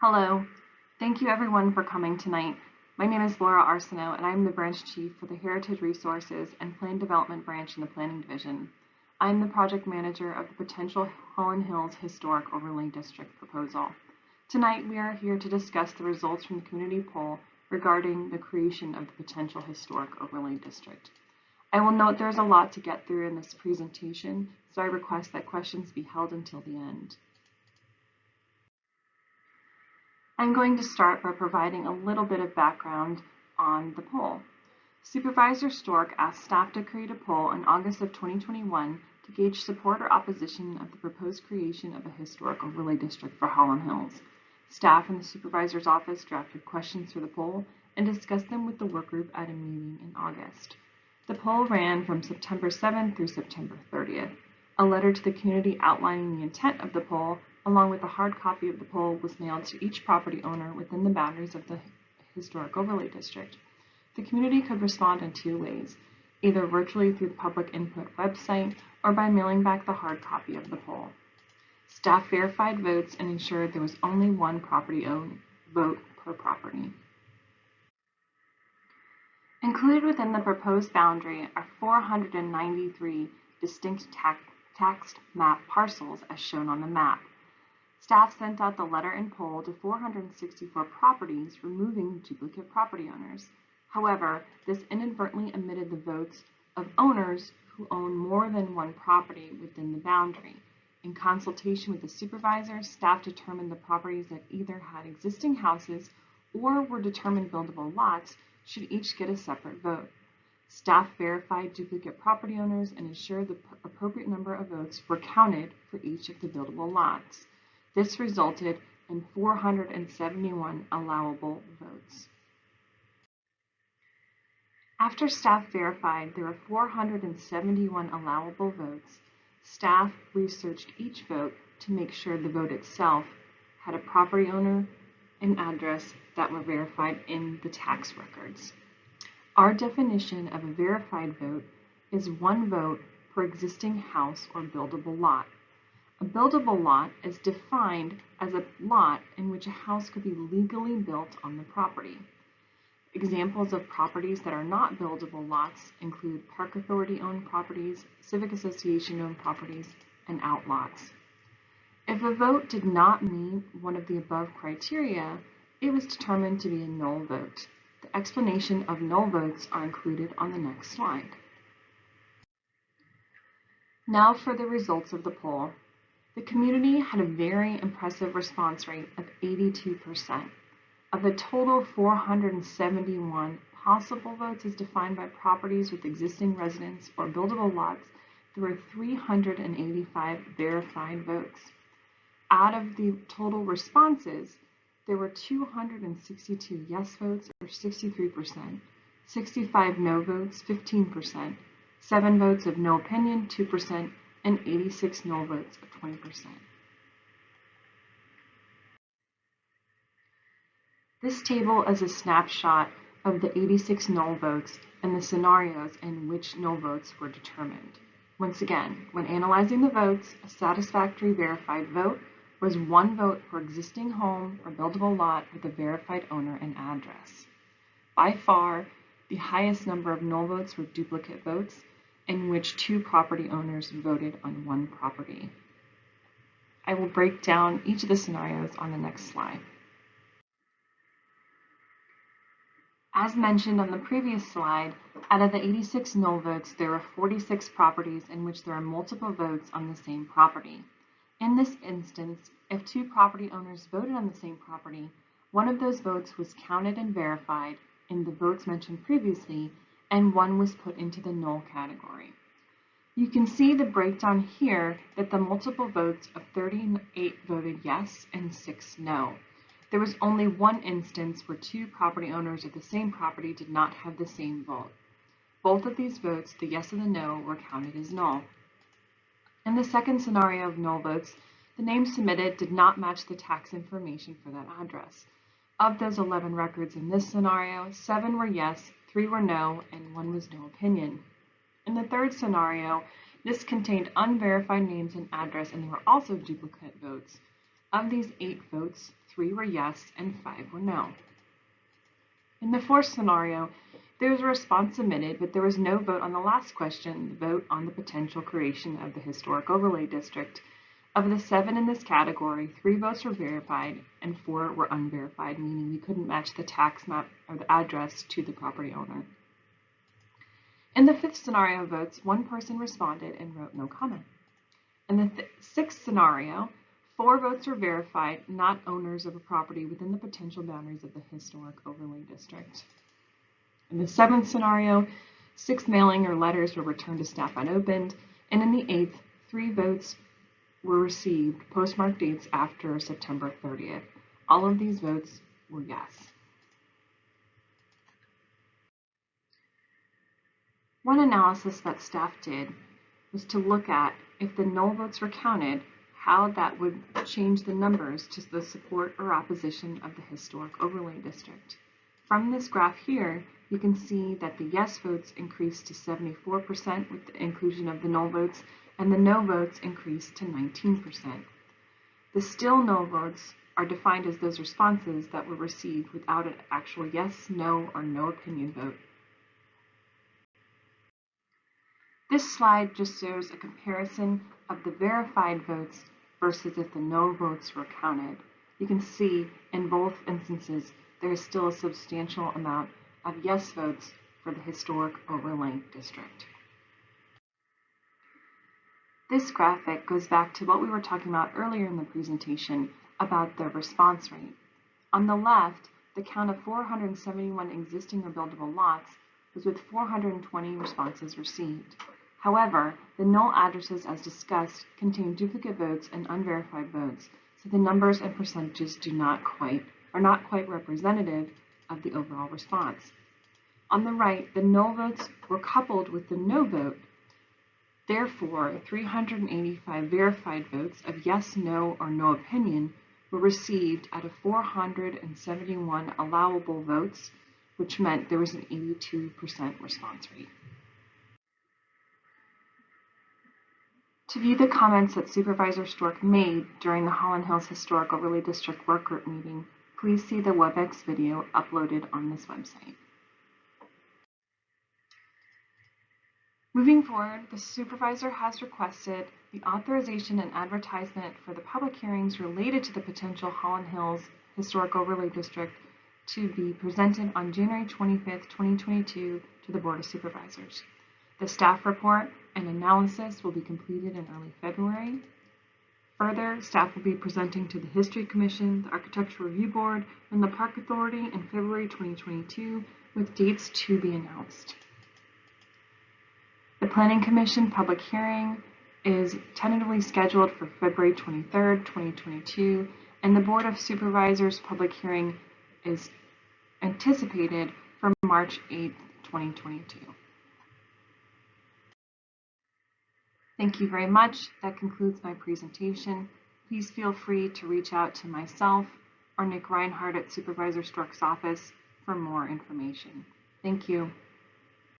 Hello. Thank you everyone for coming tonight. My name is Laura Arsenault and I'm the branch chief for the Heritage Resources and Plan Development branch in the Planning Division. I'm the project manager of the potential Hollin Hills Historic Overlay District proposal. Tonight we are here to discuss the results from the community poll regarding the creation of the potential historic overlay district. I will note there's a lot to get through in this presentation, so I request that questions be held until the end. I'm going to start by providing a little bit of background on the poll. Supervisor Stork asked staff to create a poll in August of 2021 to gauge support or opposition of the proposed creation of a historic overlay district for Hollin Hills. Staff in the supervisor's office drafted questions for the poll and discussed them with the work group at a meeting in August. The poll ran from September 7th through September 30th. A letter to the community outlining the intent of the poll along with a hard copy of the poll was mailed to each property owner within the boundaries of the Historic Overlay District. The community could respond in two ways, either virtually through the public input website or by mailing back the hard copy of the poll. Staff verified votes and ensured there was only one property-owned vote per property. Included within the proposed boundary are 493 distinct taxed map parcels as shown on the map. Staff sent out the letter and poll to 464 properties, removing duplicate property owners. However, this inadvertently omitted the votes of owners who own more than one property within the boundary. In consultation with the supervisor, staff determined the properties that either had existing houses or were determined buildable lots should each get a separate vote. Staff verified duplicate property owners and ensured the appropriate number of votes were counted for each of the buildable lots. This resulted in 471 allowable votes. After staff verified there were 471 allowable votes, staff researched each vote to make sure the vote itself had a property owner and address that were verified in the tax records. Our definition of a verified vote is one vote per existing house or buildable lot. A buildable lot is defined as a lot in which a house could be legally built on the property. Examples of properties that are not buildable lots include Park Authority-owned properties, Civic Association-owned properties, and outlots. If a vote did not meet one of the above criteria, it was determined to be a null vote. The explanation of null votes are included on the next slide. Now for the results of the poll. The community had a very impressive response rate of 82%. Of the total 471 possible votes as defined by properties with existing residents or buildable lots, there were 385 verified votes. Out of the total responses, there were 262 yes votes, or 63%, 65 no votes, 15%, 7 votes of no opinion, 2%, and 86 null votes, or 20%. This table is a snapshot of the 86 null votes and the scenarios in which null votes were determined. Once again, when analyzing the votes, a satisfactory verified vote was one vote per existing home or buildable lot with a verified owner and address. By far, the highest number of null votes were duplicate votes, in which two property owners voted on one property. I will break down each of the scenarios on the next slide. As mentioned on the previous slide, out of the 86 null votes, there are 46 properties in which there are multiple votes on the same property. In this instance, if two property owners voted on the same property, one of those votes was counted and verified in the votes mentioned previously, and one was put into the null category. You can see the breakdown here that the multiple votes of 38 voted yes and 6 no. There was only one instance where two property owners of the same property did not have the same vote. Both of these votes, the yes and the no, were counted as null. In the second scenario of null votes, the names submitted did not match the tax information for that address. Of those 11 records in this scenario, 7 were yes, 3 were no, and 1 was no opinion. In the third scenario, this contained unverified names and address, and there were also duplicate votes. Of these 8 votes, 3 were yes, and 5 were no. In the fourth scenario, there was a response submitted, but there was no vote on the last question, the vote on the potential creation of the Historic Overlay District. Of the 7 in this category, 3 votes were verified and 4 were unverified, meaning we couldn't match the tax map or the address to the property owner. In the fifth scenario of votes, 1 person responded and wrote no comment. In the sixth scenario, 4 votes were verified, not owners of a property within the potential boundaries of the Historic Overlay District. In the seventh scenario, 6 mailing or letters were returned to staff unopened, and in the eighth, 3 votes were received, postmarked dates after September 30th. All of these votes were yes. One analysis that staff did was to look at if the no votes were counted, how that would change the numbers to the support or opposition of the Historic Overlay District. From this graph here, you can see that the yes votes increased to 74% with the inclusion of the no votes, and the no votes increased to 19%. The still no votes are defined as those responses that were received without an actual yes, no, or no opinion vote. This slide just shows a comparison of the verified votes versus if the no votes were counted. You can see in both instances there is still a substantial amount of yes votes for the Historic Overlay District. This graphic goes back to what we were talking about earlier in the presentation about the response rate. On the left, the count of 471 existing or buildable lots was with 420 responses received. However, the null addresses as discussed contain duplicate votes and unverified votes, so the numbers and percentages are not quite representative of the overall response. On the right, the null votes were coupled with the no vote. Therefore, 385 verified votes of yes, no, or no opinion were received out of 471 allowable votes, which meant there was an 82% response rate. To view the comments that Supervisor Stork made during the Hollin Hills Historic Overlay District Work Group meeting, please see the WebEx video uploaded on this website. Moving forward, the supervisor has requested the authorization and advertisement for the public hearings related to the potential Hollin Hills Historic Overlay District to be presented on January 25th, 2022 to the Board of Supervisors. The staff report and analysis will be completed in early February. Further, staff will be presenting to the History Commission, the Architectural Review Board, and the Park Authority in February 2022 with dates to be announced. The Planning Commission public hearing is tentatively scheduled for February 23rd, 2022, and the Board of Supervisors public hearing is anticipated for March 8th, 2022. Thank you very much. That concludes my presentation. Please feel free to reach out to myself or Nick Reinhardt at Supervisor Stork's office for more information. Thank you.